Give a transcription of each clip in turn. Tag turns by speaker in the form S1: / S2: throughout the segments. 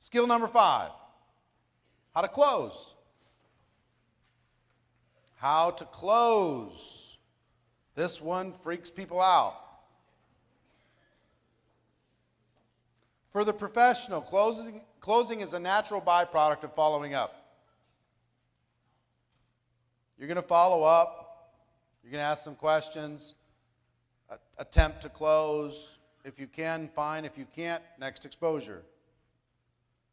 S1: Skill number 5, how to close. How to close. This one freaks people out. For the professional, closing is a natural byproduct of following up. You're going to follow up. You're going to ask some questions. Attempt to close. If you can, fine. If you can't, next exposure.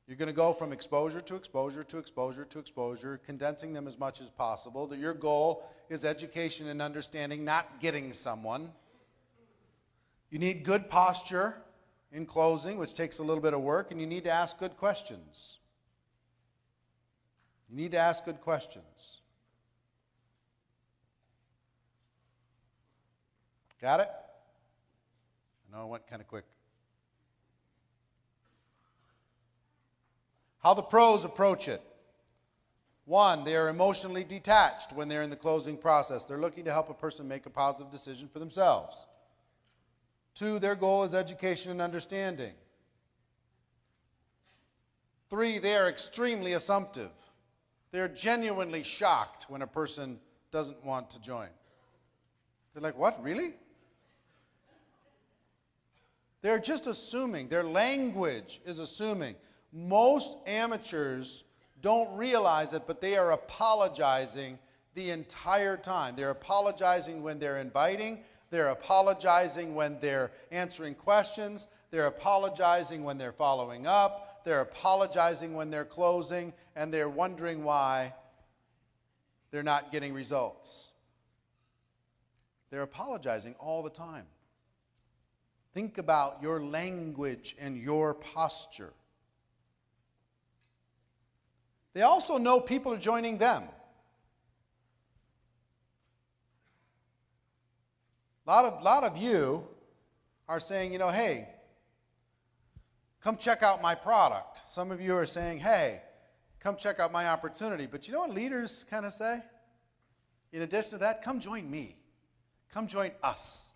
S1: You're going to go from exposure to exposure to exposure to exposure, condensing them as much as possible. That your goal is education and understanding, not getting someone. You need good posture in closing, which takes a little bit of work, and you need to ask good questions. You need to ask good questions. Got it? I know I went kind of quick. How the pros approach it. 1, they are emotionally detached when they're in the closing process. They're looking to help a person make a positive decision for themselves. 2, their goal is education and understanding. 3, they are extremely assumptive. They're genuinely shocked when a person doesn't want to join. They're like, what, really? They're just assuming. Their language is assuming. Most amateurs don't realize it, but they are apologizing the entire time. They're apologizing when they're inviting. They're apologizing when they're answering questions. They're apologizing when they're following up. They're apologizing when they're closing, and they're wondering why they're not getting results. They're apologizing all the time. Think about your language and your posture. They also know people are joining them. A lot of you are saying, hey, come check out my product. Some of you are saying, hey, come check out my opportunity. But you know what leaders kind of say? In addition to that, come join me. Come join us.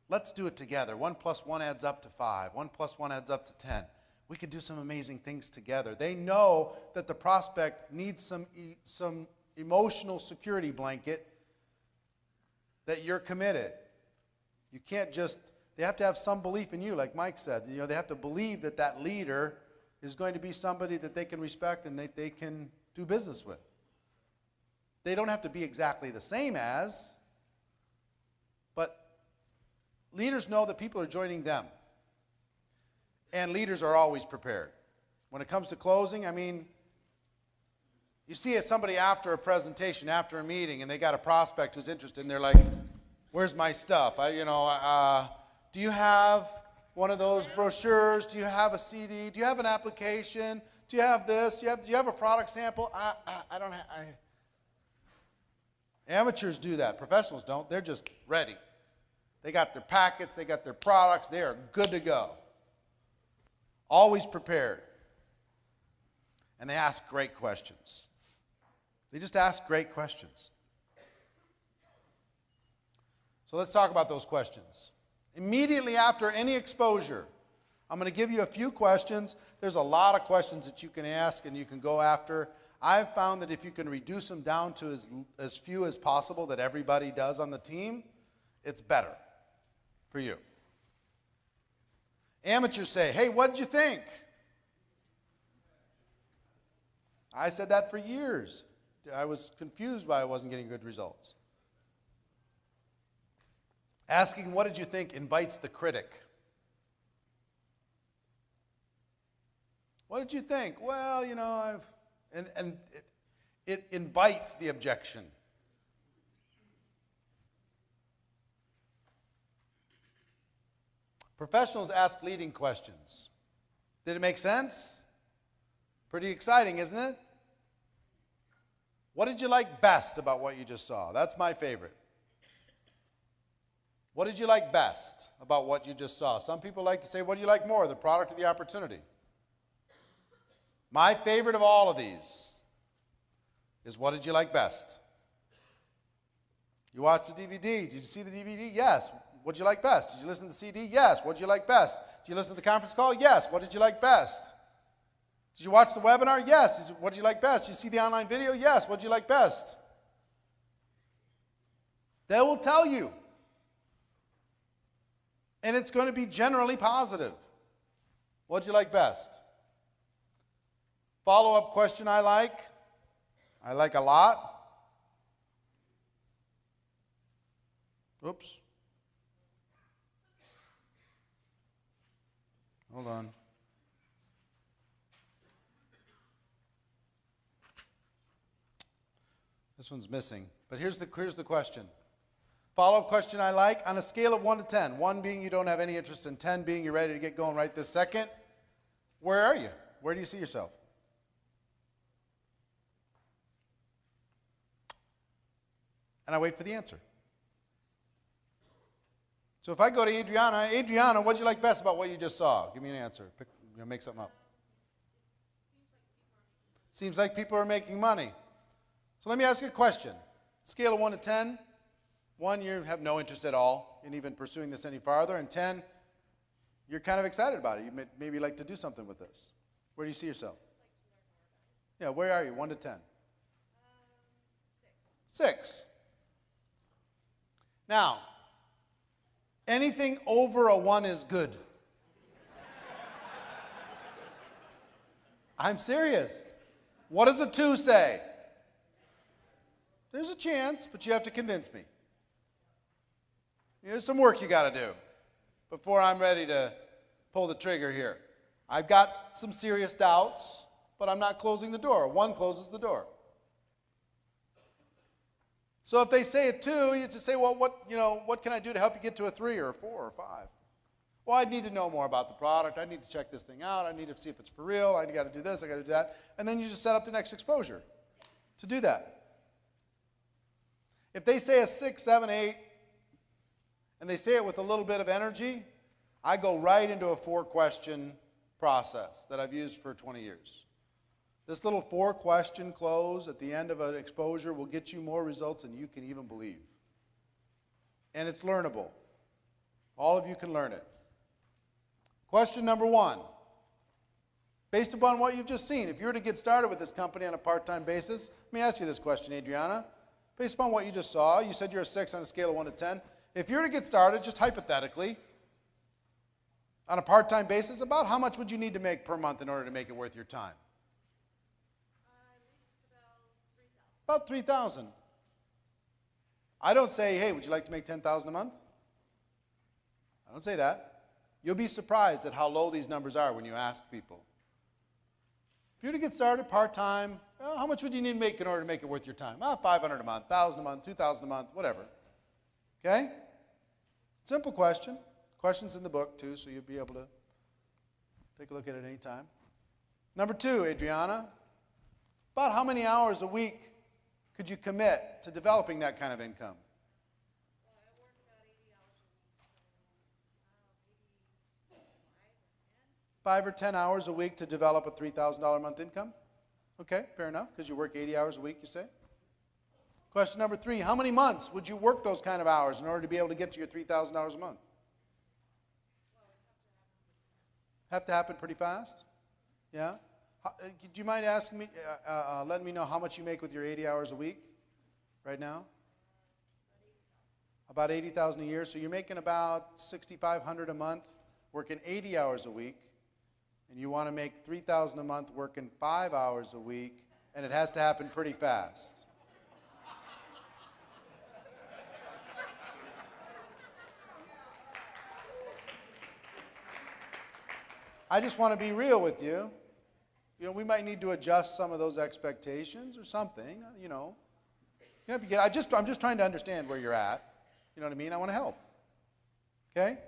S1: Let's do it together. 1 + 1 adds up to 5. 1 + 1 adds up to 10. We can do some amazing things together. They know that the prospect needs some emotional security blanket, that you're committed. You can't they have to have some belief in you, like Mike said. They have to believe that that leader is going to be somebody that they can respect and that they can do business with. They don't have to be exactly the same as, but leaders know that people are joining them. And leaders are always prepared. When it comes to closing, you see somebody after a presentation, after a meeting, and they got a prospect who's interested, and they're like, where's my stuff? Do you have one of those brochures? Do you have a CD? Do you have an application? Do you have this? Do you have a product sample? I don't have. Amateurs do that. Professionals don't. They're just ready. They got their packets. They got their products. They are good to go. Always prepared. And they ask great questions. They just ask great questions. So let's talk about those questions. Immediately after any exposure, I'm going to give you a few questions. There's a lot of questions that you can ask and you can go after. I've found that if you can reduce them down to as few as possible that everybody does on the team, it's better for you. Amateurs say, hey, what did you think? I said that for years. I was confused why I wasn't getting good results. Asking, what did you think, invites the critic. What did you think? Well, it invites the objection. Professionals ask leading questions. Did it make sense? Pretty exciting, isn't it? What did you like best about what you just saw? That's my favorite. What did you like best about what you just saw? Some people like to say, what do you like more, the product or the opportunity? My favorite of all of these is what did you like best? You watched the DVD. Did you see the DVD? Yes. What did you like best? Did you listen to the CD? Yes. What did you like best? Did you listen to the conference call? Yes. What did you like best? Did you watch the webinar? Yes. What did you like best? Did you see the online video? Yes. What did you like best? They will tell you. And it's going to be generally positive. What did you like best? Follow-up question I like a lot. Oops. Hold on. This one's missing. But here's the question. Follow-up question I like, on a scale of 1 to 10, 1 being you don't have any interest in, 10 being you're ready to get going right this second, where are you? Where do you see yourself? And I wait for the answer. So if I go to Adriana, what did you like best about what you just saw? Give me an answer. Make something up. Seems like people are making money. So let me ask you a question. Scale of 1 to 10. 1, you have no interest at all in even pursuing this any farther. And 10, you're kind of excited about it. You maybe like to do something with this. Where do you see yourself? Yeah, where are you? 1 to 10. 6. Now, anything over a 1 is good. I'm serious. What does a 2 say? There's a chance, but you have to convince me. There's some work you got to do before I'm ready to pull the trigger here. I've got some serious doubts, but I'm not closing the door. 1 closes the door. So if they say a 2, you just say, well, what can I do to help you get to a 3 or a 4 or a 5? Well, I need to know more about the product. I need to check this thing out. I need to see if it's for real. I got to do this. I got to do that. And then you just set up the next exposure to do that. If they say a 6, 7, 8, and they say it with a little bit of energy, I go right into a 4-question process that I've used for 20 years. This little 4-question close at the end of an exposure will get you more results than you can even believe. And it's learnable. All of you can learn it. Question number 1. Based upon what you've just seen, if you were to get started with this company on a part-time basis, let me ask you this question, Adriana. Based upon what you just saw, you said you're a 6 on a scale of 1 to 10. If you were to get started, just hypothetically, on a part-time basis, about how much would you need to make per month in order to make it worth your time? About $3,000. I don't say, hey, would you like to make $10,000 a month? I don't say that. You'll be surprised at how low these numbers are when you ask people. If you were to get started part-time, well, how much would you need to make in order to make it worth your time? Well, $500 a month, $1,000 a month, $2,000 a month, whatever. Okay? Simple question. Questions in the book, too, so you'll be able to take a look at it any time. Number 2, Adriana, about how many hours a week could you commit to developing that kind of income?
S2: Well, I work about 80 hours a week, so maybe 5 or 10.
S1: 5 or 10 hours a week to develop a $3,000 a month income? Okay, fair enough, because you work 80 hours a week, you say? Question number 3, how many months would you work those kind of hours in order to be able to get to your $3,000 a month? Have to happen pretty fast? Yeah? Do you mind asking me, letting me know how much you make with your 80 hours a week right now? About $80,000 a year. So you're making about $6,500 a month, working 80 hours a week, and you want to make $3,000 a month working 5 hours a week, and it has to happen pretty fast. I just want to be real with you. We might need to adjust some of those expectations or something, I'm just trying to understand where you're at. You know what I mean? I want to help. Okay?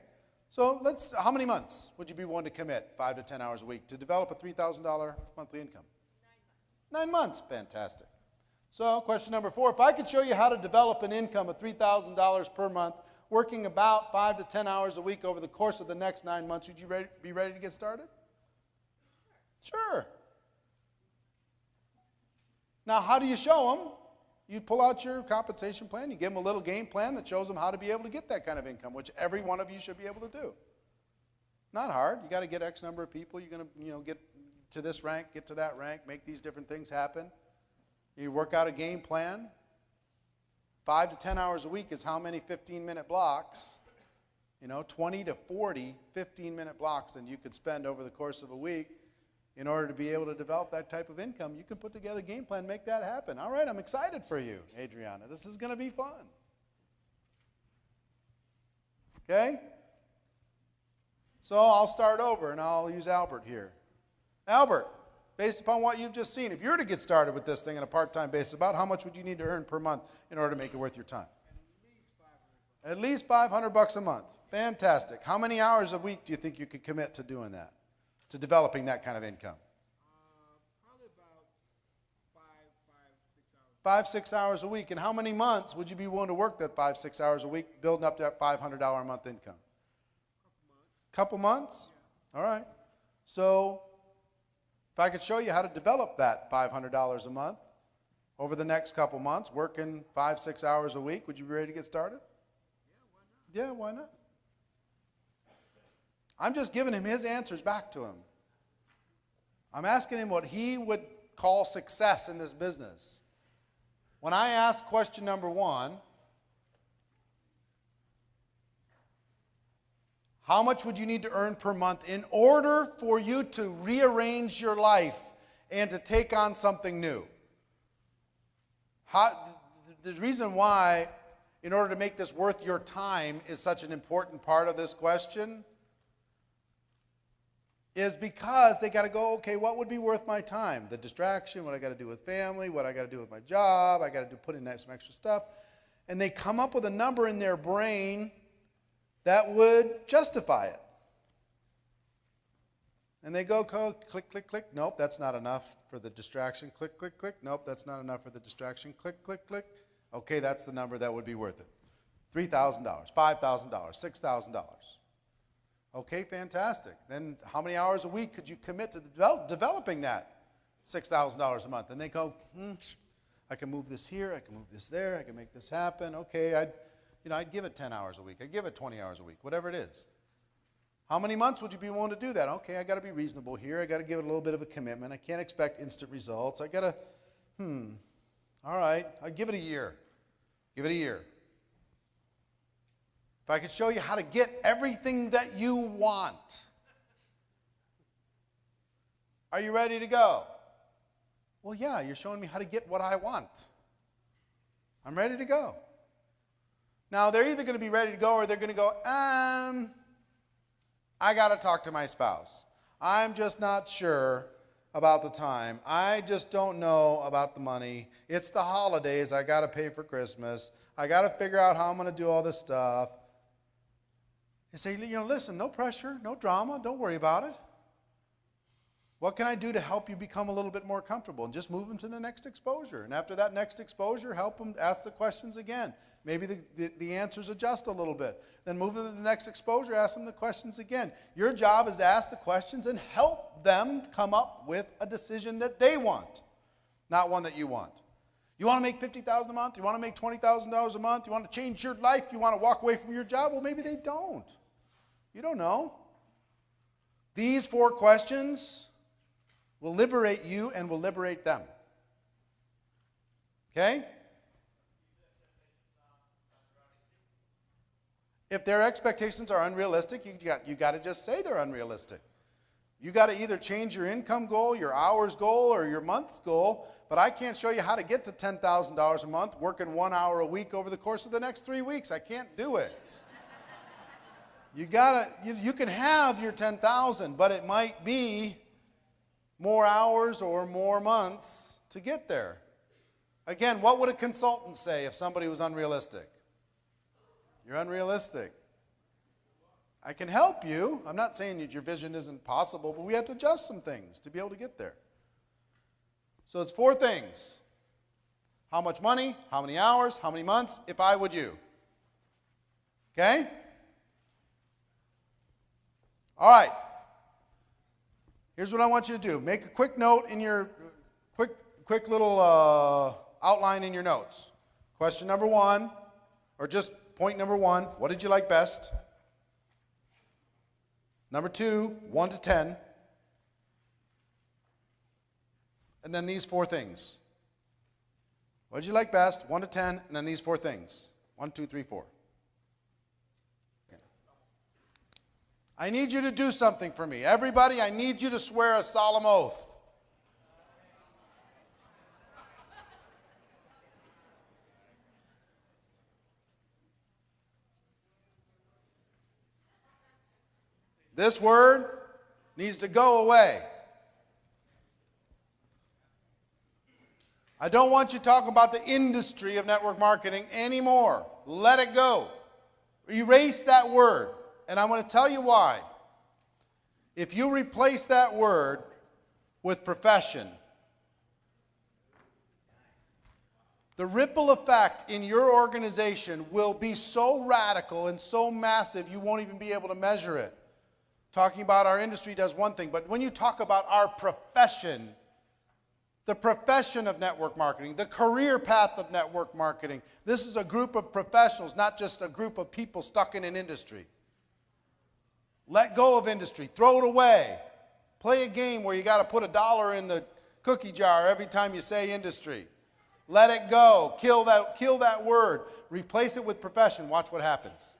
S1: So how many months would you be willing to commit 5 to 10 hours a week to develop a $3,000 monthly income? 9 months. 9 months. Fantastic. So question number 4, if I could show you how to develop an income of $3,000 per month, working about 5 to 10 hours a week over the course of the next 9 months, would you be ready to get started? Sure. Now, how do you show them? You pull out your compensation plan. You give them a little game plan that shows them how to be able to get that kind of income, which every one of you should be able to do. Not hard. You got to get X number of people. You're going to, get to this rank, get to that rank, make these different things happen. You work out a game plan. 5 to 10 hours a week is how many 15-minute blocks? 20 to 40 15-minute blocks that you could spend over the course of a week in order to be able to develop that type of income. You can put together a game plan, make that happen. All right, I'm excited for you, Adriana. This is going to be fun. Okay? So I'll start over, and I'll use Albert here. Albert, based upon what you've just seen, if you were to get started with this thing on a part-time basis, about how much would you need to earn per month in order to make it worth your time? At least $500 a month. Fantastic. How many hours a week do you think you could commit to doing that, to developing that kind of income?
S3: Probably about 5, 6 hours.
S1: 5, 6 hours a week. And how many months would you be willing to work that 5, 6 hours a week, building up that $500 a month income? Couple months? All right. So if I could show you how to develop that $500 a month over the next couple months, working 5, 6 hours a week, would you be ready to get started? Yeah, why not? I'm just giving him his answers back to him. I'm asking him what he would call success in this business. When I ask question number 1, how much would you need to earn per month in order for you to rearrange your life and to take on something new? The reason why, in order to make this worth your time, is such an important part of this question is because they got to go, okay, what would be worth my time? The distraction, what I got to do with family, what I got to do with my job, I got to put in some extra stuff. And they come up with a number in their brain that would justify it. And they go, click, click, click. Nope, that's not enough for the distraction. Click, click, click. Nope, that's not enough for the distraction. Click, click, click. Okay, that's the number that would be worth it. $3,000, $5,000, $6,000. Okay, fantastic. Then how many hours a week could you commit to developing that $6,000 a month? And they go, I can move this here, I can move this there, I can make this happen. Okay, I'd give it 10 hours a week. I'd give it 20 hours a week, whatever it is. How many months would you be willing to do that? Okay, I got to be reasonable here. I got to give it a little bit of a commitment. I can't expect instant results. I got to, all right, I'd give it a year. Give it a year. If I could show you how to get everything that you want. Are you ready to go? Well, yeah, you're showing me how to get what I want. I'm ready to go. Now, they're either going to be ready to go or they're going to go, I got to talk to my spouse. I'm just not sure about the time. I just don't know about the money. It's the holidays. I got to pay for Christmas. I got to figure out how I'm going to do all this stuff. You say, listen, no pressure, no drama. Don't worry about it. What can I do to help you become a little bit more comfortable? And just move them to the next exposure. And after that next exposure, help them ask the questions again. Maybe the answers adjust a little bit. Then move them to the next exposure, ask them the questions again. Your job is to ask the questions and help them come up with a decision that they want, not one that you want. You want to make $50,000 a month? You want to make $20,000 a month? You want to change your life? You want to walk away from your job? Well, maybe they don't. You don't know. These 4 questions will liberate you and will liberate them. Okay? If their expectations are unrealistic, you got to just say they're unrealistic. You got to either change your income goal, your hours goal, or your month's goal, but I can't show you how to get to $10,000 a month working 1 hour a week over the course of the next 3 weeks. I can't do it. You can have your 10,000, but it might be more hours or more months to get there. Again, what would a consultant say if somebody was unrealistic? You're unrealistic. I can help you. I'm not saying that your vision isn't possible, but we have to adjust some things to be able to get there. So it's 4 things. How much money, how many hours, how many months, if I would you. Okay? All right. Here's what I want you to do. Make a quick note in your, quick little outline in your notes. Question number 1, or just point number 1, what did you like best? Number 2, 1 to 10. and then these 4 things. What did you like best? 1 to 10, and then these 4 things. 1, 2, 3, 4. Okay. I need you to do something for me. Everybody, I need you to swear a solemn oath. This word needs to go away. I don't want you talking about the industry of network marketing anymore. Let it go. Erase that word. And I'm going to tell you why. If you replace that word with profession, the ripple effect in your organization will be so radical and so massive you won't even be able to measure it. Talking about our industry does one thing, but when you talk about our profession, the profession of network marketing, the career path of network marketing, this is a group of professionals, not just a group of people stuck in an industry. Let go of industry. Throw it away. Play a game where you got to put $1 in the cookie jar every time you say industry. Let it go. Kill that word. Replace it with profession. Watch what happens.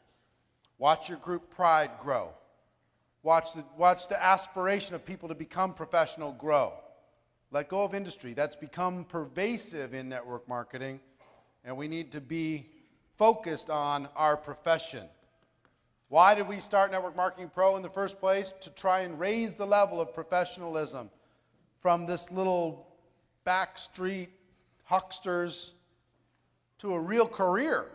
S1: Watch your group pride grow. Watch the aspiration of people to become professional grow. Let go of industry. That's become pervasive in network marketing, and we need to be focused on our profession. Why did we start Network Marketing Pro in the first place? To try and raise the level of professionalism from this little backstreet hucksters to a real career.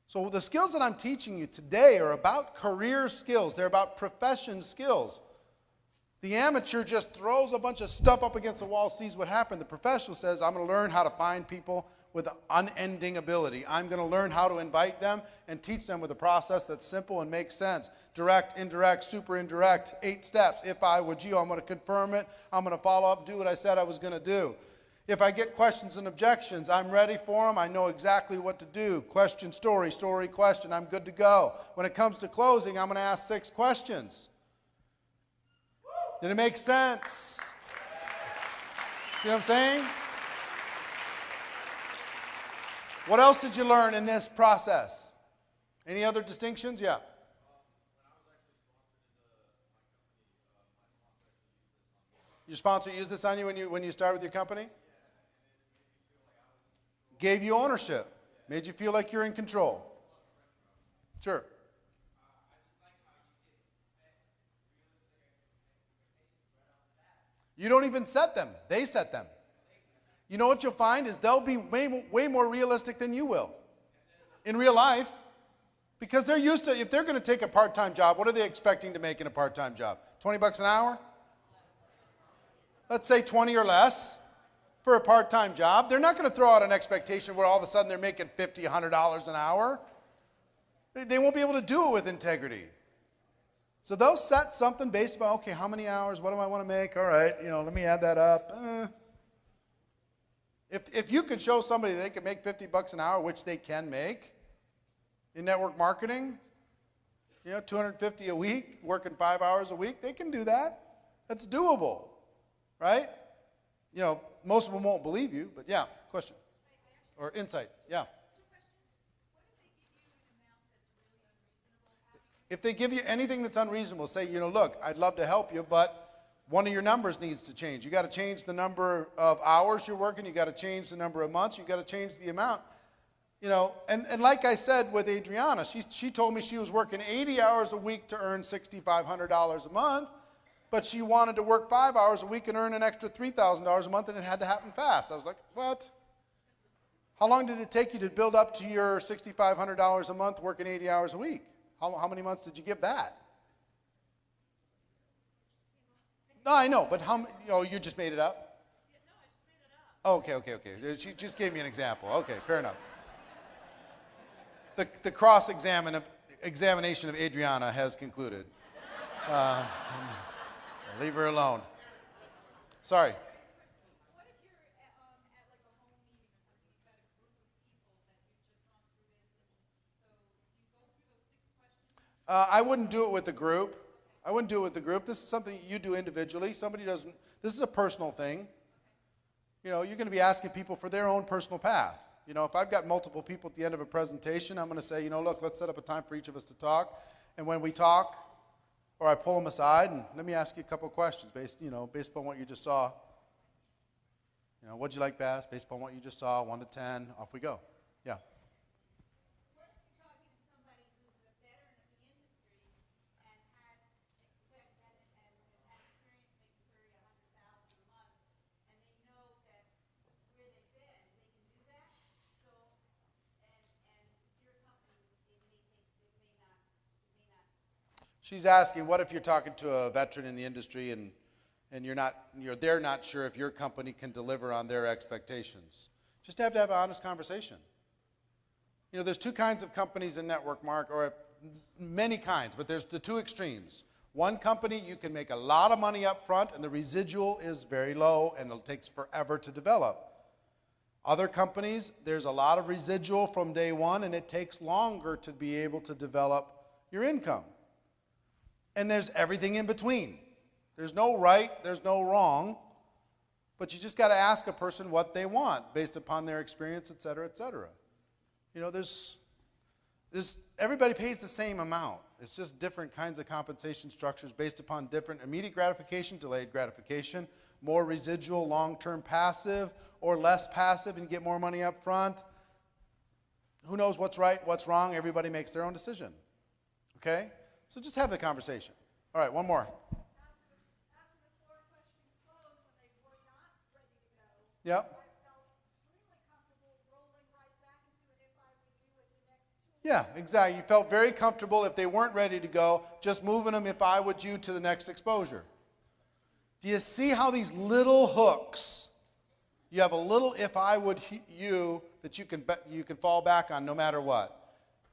S1: So the skills that I'm teaching you today are about career skills. They're about profession skills. The amateur just throws a bunch of stuff up against the wall, sees what happened. The professional says, I'm going to learn how to find people with unending ability. I'm going to learn how to invite them and teach them with a process that's simple and makes sense. Direct, indirect, super indirect, 8 steps. If I would you, I'm going to confirm it. I'm going to follow up, do what I said I was going to do. If I get questions and objections, I'm ready for them. I know exactly what to do. Question, story, story, question. I'm good to go. When it comes to closing, I'm going to ask 6 questions. Did it make sense? See what I'm saying? What else did you learn in this process? Any other distinctions? Yeah. Your sponsor used this on you when you started with your company? Gave you ownership. Made you feel like you're in control. Sure. You don't even set them. They set them. You know what you'll find is they'll be way more realistic than you will in real life, because they're used to, if they're going to take a part-time job, what are they expecting to make in a part-time job? 20 bucks an hour? Let's say 20 or less for a part-time job. They're not going to throw out an expectation where all of a sudden they're making $50, $100 an hour. They won't be able to do it with integrity. So they'll set something based upon, okay, how many hours, what do I want to make? All right, let me add that up. If you could show somebody they can make 50 bucks an hour, which they can make in network marketing, 250 a week, working 5 hours a week, they can do that. That's doable, right? Most of them won't believe you, but yeah, question or insight, yeah. If they give you anything that's unreasonable, say, look, I'd love to help you, but one of your numbers needs to change. You got to change the number of hours you're working. You got to change the number of months. You got to change the amount. And like I said with Adriana, she told me she was working 80 hours a week to earn $6,500 a month, but she wanted to work 5 hours a week and earn an extra $3,000 a month, and it had to happen fast. I was like, what? How long did it take you to build up to your $6,500 a month working 80 hours a week? How many months did you give that? No, I know, but you just made it up? No, I just made it up. Okay. She just gave me an example. Okay, fair enough. The cross-examination of Adriana has concluded. Leave her alone. Sorry.
S2: What if you're at like a home meeting or something, you've got a group of people that you've just gone through this, and so do you go through those 6 questions?
S1: I wouldn't do it with the group. This is something you do individually. This is a personal thing. you know, you're going to be asking people for their own personal path. You know, if I've got multiple people at the end of a presentation, I'm going to say, you know, look, let's set up a time for each of us to talk. And when we talk, or I pull them aside and let me ask you a couple of questions based upon what you just saw. You know, what'd you like best? Based upon what you just saw, 1 to 10, off we go. Yeah.
S2: What if you're talking to somebody who's a veteran of the industry and has experience making 30, 100,000 a month, and they know that where they've been, they can do that. So, and your company, it may not.
S1: She's asking, what if you're talking to a veteran in the industry and they're not sure if your company can deliver on their expectations? Just have to have an honest conversation. You know, there's two kinds of companies in network, Mark, or many kinds, but there's the two extremes. One company, you can make a lot of money up front and the residual is very low and it takes forever to develop. Other companies, there's a lot of residual from day one and it takes longer to be able to develop your income. And there's everything in between. There's no right, there's no wrong, but you just got to ask a person what they want based upon their experience, et cetera, et cetera. You know, everybody pays the same amount. It's just different kinds of compensation structures based upon different immediate gratification, delayed gratification, more residual, long-term passive, or less passive and get more money up front. Who knows what's right, what's wrong? Everybody makes their own decision. Okay? So just have the conversation. All right, one more.
S2: After the four questions closed, when they were not ready to go,
S1: Yep.
S2: I felt extremely comfortable rolling right back into it if I were you at the next two.
S1: Yeah, exactly. You felt very comfortable if they weren't ready to go, just moving them if I would you to the next exposure. Do you see how these little hooks, you have a little if I would you that you can fall back on no matter what.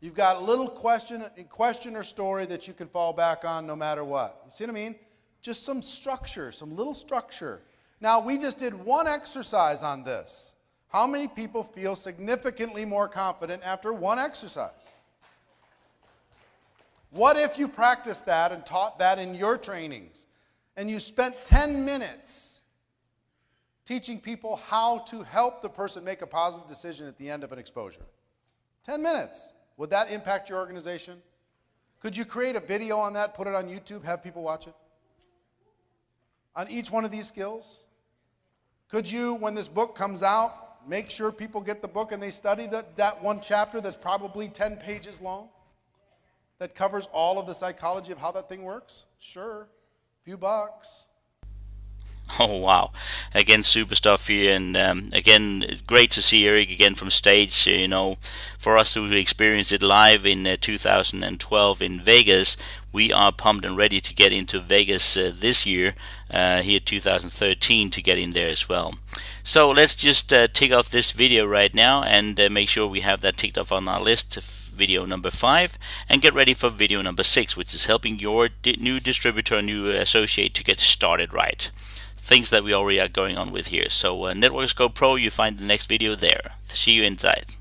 S1: You've got a little question or story that you can fall back on no matter what. You see what I mean? Just some structure, some little structure. Now, we just did one exercise on this. How many people feel significantly more confident after one exercise? What if you practiced that and taught that in your trainings, and you spent 10 minutes teaching people how to help the person make a positive decision at the end of an exposure? 10 minutes. Would that impact your organization? Could you create a video on that, put it on YouTube, have people watch it? On each one of these skills? Could you, when this book comes out, make sure people get the book and they study that one chapter that's probably 10 pages long? That covers all of the psychology of how that thing works? Sure. A few bucks.
S4: Oh wow, again super stuff here, and again great to see Eric again from stage. You know, for us who experienced it live in 2012 in Vegas, we are pumped and ready to get into Vegas this year, here 2013, to get in there as well. So let's just tick off this video right now and make sure we have that ticked off on our list, video number 5, and get ready for video number 6, which is helping your new distributor, new associate to get started right. Things that we already are going on with here. So Networks Go Pro, you find the next video there. See you inside.